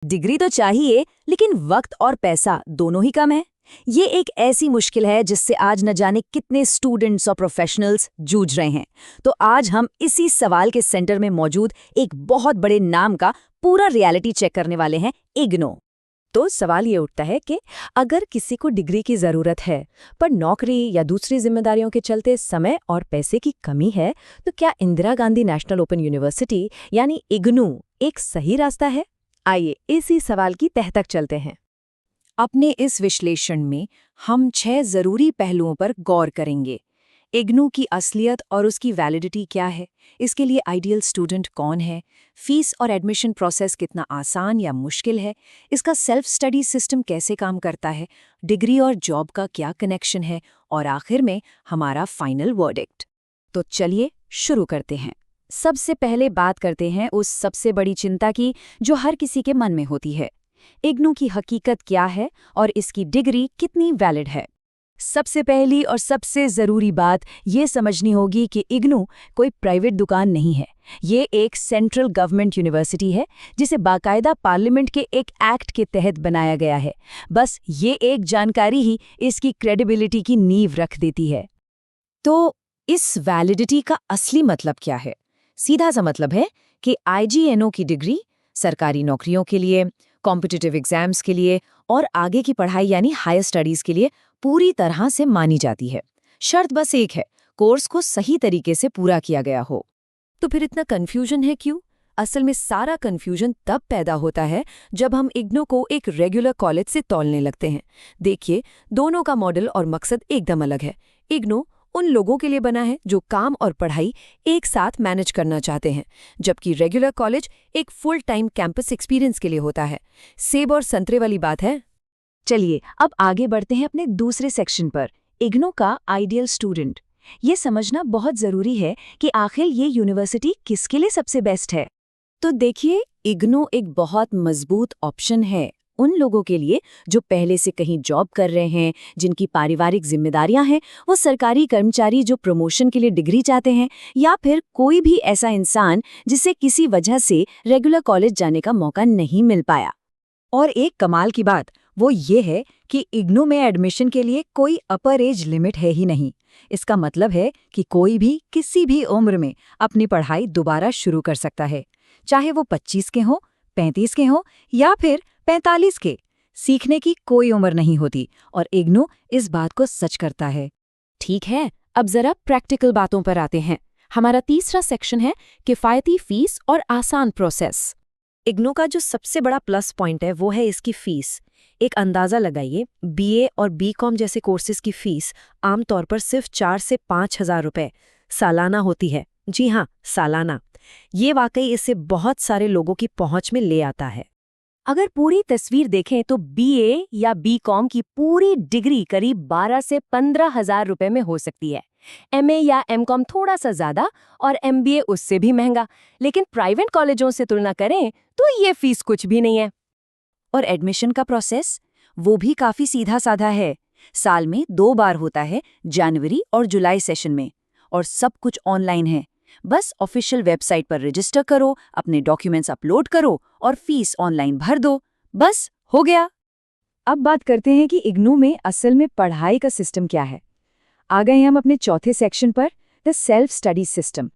Degree तो चाहिए, लेकिन वक्त और पैसा दोनों ही कम है। ये एक ऐसी मुश्किल है जिससे आज न जाने कितने स्टूडेंट्स और प्रोफेशनल्स जूझ रहे हैं। तो आज हम इसी सवाल के सेंटर में मौजूद एक बहुत बड़े नाम का पूरा रियलिटी चेक करने वाले हैं, इग्नू। तो सवाल ये उठता है कि अगर किसी को डिग्री की ज़रूरत है पर नौकरी या दूसरी जिम्मेदारियों के चलते समय और पैसे की कमी है, तो क्या Indira Gandhi national open university यानी इग्नू एक सही रास्ता है? आइए इसी सवाल की तह तक चलते हैं। अपने इस विश्लेषण में हम 6 ज़रूरी पहलुओं पर गौर करेंगे। इग्नू की असलियत और उसकी वैलिडिटी क्या है, इसके लिए आइडियल स्टूडेंट कौन है, फीस और एडमिशन प्रोसेस कितना आसान या मुश्किल है, इसका सेल्फ स्टडी सिस्टम कैसे काम करता है, डिग्री और जॉब का क्या कनेक्शन है, और आखिर में हमारा फाइनल वर्डिक्ट। तो चलिए शुरू करते हैं। सबसे पहले बात करते हैं उस सबसे बड़ी चिंता की जो हर किसी के मन में होती है। इग्नू की हकीकत क्या है और इसकी डिग्री कितनी वैलिड है? सबसे पहली और सबसे ज़रूरी बात ये समझनी होगी कि इग्नू कोई प्राइवेट दुकान नहीं है। ये एक सेंट्रल गवर्नमेंट यूनिवर्सिटी है जिसे बाकायदा पार्लियामेंट के एक एक्ट के तहत बनाया गया है। बस ये एक जानकारी ही इसकी क्रेडिबिलिटी की नींव रख देती है। तो इस वैलिडिटी का असली मतलब क्या है? सीधा सा मतलब है कि IGNO की डिग्री सरकारी नौकरियों के लिए, कॉम्पिटिटिव एग्जाम्स के लिए और आगे की पढ़ाई यानी हायर स्टडीज़ के लिए पूरी तरह से मानी जाती है। शर्त बस एक है, कोर्स को सही तरीके से पूरा किया गया हो। तो फिर इतना कन्फ्यूजन है क्यों? असल में सारा कन्फ्यूजन तब पैदा होता है जब हम इग्नू को एक रेगुलर कॉलेज से तौलने लगते हैं। देखिए, दोनों का मॉडल और मकसद एकदम अलग है। इग्नू उन लोगों के लिए बना है जो काम और पढ़ाई एक साथ मैनेज करना चाहते हैं, जबकि रेगुलर कॉलेज एक फुल टाइम कैंपस एक्सपीरियंस के लिए होता है। सेब और संतरे वाली बात है। चलिए अब आगे बढ़ते हैं अपने दूसरे सेक्शन पर, इग्नू का आइडियल स्टूडेंट। ये समझना बहुत ज़रूरी है कि आखिर ये यूनिवर्सिटी किसके लिए सबसे बेस्ट है। तो देखिए, इग्नू एक बहुत मजबूत ऑप्शन है उन लोगों के लिए जो पहले से कहीं जॉब कर रहे हैं, जिनकी पारिवारिक जिम्मेदारियां हैं, वो सरकारी कर्मचारी जो प्रमोशन के लिए डिग्री चाहते हैं, या फिर कोई भी ऐसा इंसान जिसे किसी वजह से रेगुलर कॉलेज जाने का मौका नहीं मिल पाया। और एक कमाल की बात वो ये है कि इग्नू में एडमिशन के लिए कोई अपर एज लिमिट है ही नहीं। इसका मतलब है कि कोई भी किसी भी उम्र में अपनी पढ़ाई दोबारा शुरू कर सकता है, चाहे वो 25 के हों, 35 के हों या फिर 45 के। सीखने की कोई उम्र नहीं होती और इग्नू इस बात को सच करता है। ठीक है, अब जरा प्रैक्टिकल बातों पर आते हैं। हमारा तीसरा सेक्शन है किफ़ायती फीस और आसान प्रोसेस। इग्नू का जो सबसे बड़ा प्लस पॉइंट है वो है इसकी फीस। एक अंदाज़ा लगाइए, BA और BCom जैसे कोर्सेज की फीस आमतौर पर सिर्फ 4 से 5,000 रुपए सालाना होती है। जी हाँ, सालाना। ये वाकई इससे बहुत सारे लोगों की पहुंच में ले आता है। अगर पूरी तस्वीर देखें तो BA या BCom की पूरी डिग्री करीब 12 से 15,000 रुपए में हो सकती है। MA या MCom थोड़ा सा ज़्यादा और MBA उससे भी महंगा, लेकिन प्राइवेट कॉलेजों से तुलना करें तो ये फीस कुछ भी नहीं है। और एडमिशन का प्रोसेस वो भी काफ़ी सीधा साधा है। साल में 2 बार होता है, जनवरी और जुलाई सेशन में, और सब कुछ ऑनलाइन है। बस ऑफिशियल वेबसाइट पर रजिस्टर करो, अपने डॉक्यूमेंट्स अपलोड करो और फीस ऑनलाइन भर दो, बस हो गया। अब बात करते हैं कि इग्नू में असल में पढ़ाई का सिस्टम क्या है। आ गए हम अपने चौथे सेक्शन पर, द सेल्फ स्टडी सिस्टम।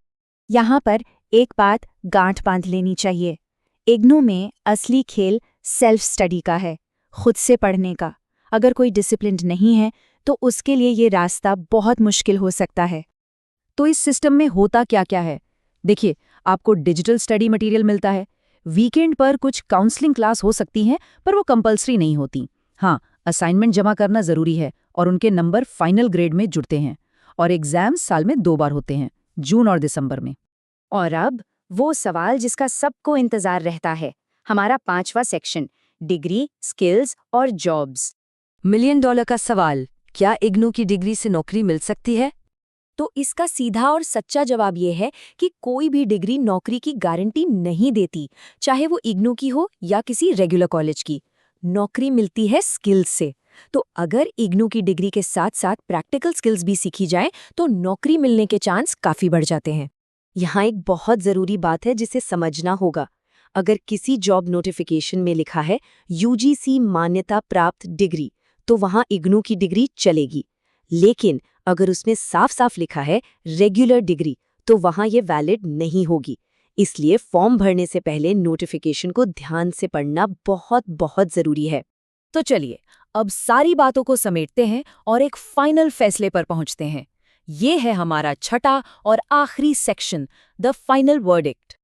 यहाँ पर एक बात गांठ बांध लेनी चाहिए, इग्नू में असली खेल सेल्फ स्टडी का है, खुद से पढ़ने का। अगर कोई डिसिप्लिन नहीं है तो उसके लिए ये रास्ता बहुत मुश्किल हो सकता है। तो इस सिस्टम में होता क्या क्या है? देखिए, आपको डिजिटल स्टडी मटेरियल मिलता है। वीकेंड पर कुछ काउंसलिंग क्लास हो सकती हैं, पर वो कंपलसरी नहीं होती। हाँ, असाइनमेंट जमा करना ज़रूरी है और उनके नंबर फाइनल ग्रेड में जुड़ते हैं। और एग्जाम्स साल में 2 बार होते हैं, जून और दिसंबर में। और अब वो सवाल जिसका सबको इंतजार रहता है, हमारा 5वां सेक्शन, डिग्री, स्किल्स और जॉब्स। $1 मिलियन का सवाल, क्या इग्नू की डिग्री से नौकरी मिल सकती है? तो इसका सीधा और सच्चा जवाब ये है कि कोई भी डिग्री नौकरी की गारंटी नहीं देती, चाहे वो इग्नू की हो या किसी रेगुलर कॉलेज की। नौकरी मिलती है स्किल्स से। तो अगर इग्नू की डिग्री के साथ साथ प्रैक्टिकल स्किल्स भी सीखी जाए तो नौकरी मिलने के चांस काफ़ी बढ़ जाते हैं। यहाँ एक बहुत ज़रूरी बात है जिसे समझना होगा। अगर किसी जॉब नोटिफिकेशन में लिखा है यूजीसी मान्यता प्राप्त डिग्री, तो वहां इग्नू की डिग्री चलेगी। लेकिन अगर उसमें साफ साफ लिखा है रेगुलर डिग्री, तो वहां ये वैलिड नहीं होगी। इसलिए फॉर्म भरने से पहले नोटिफिकेशन को ध्यान से पढ़ना बहुत बहुत जरूरी है। तो चलिए अब सारी बातों को समेटते हैं और एक फाइनल फैसले पर पहुंचते हैं। ये है हमारा छठा और आखिरी section, the final verdict.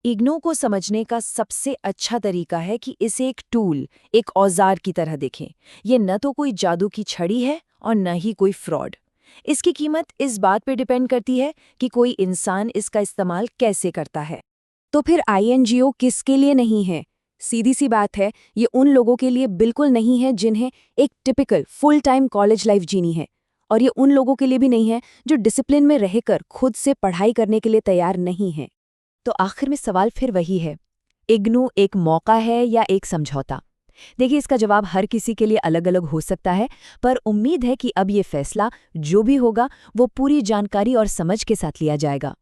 IGNOU को समझने का सबसे अच्छा तरीका है कि इसे एक टूल, एक औजार की तरह देखें। ये न तो कोई जादू की छड़ी है और न ही कोई फ्रॉड। इसकी कीमत इस बात पर डिपेंड करती है कि कोई इंसान इसका इस्तेमाल कैसे करता है। तो फिर आईएनजीओ किसके लिए नहीं है? सीधी सी बात है, ये उन लोगों के लिए बिल्कुल नहीं है जिन्हें एक typical full time college life जीनी है, और ये उन लोगों के लिए भी नहीं है जो डिसिप्लिन में रहकर खुद से पढ़ाई करने के लिए तैयार नहीं है। तो आखिर में सवाल फिर वही है, इग्नू एक मौका है या एक समझौता? देखिए, इसका जवाब हर किसी के लिए अलग अलग हो सकता है, पर उम्मीद है कि अब ये फैसला जो भी होगा वो पूरी जानकारी और समझ के साथ लिया जाएगा।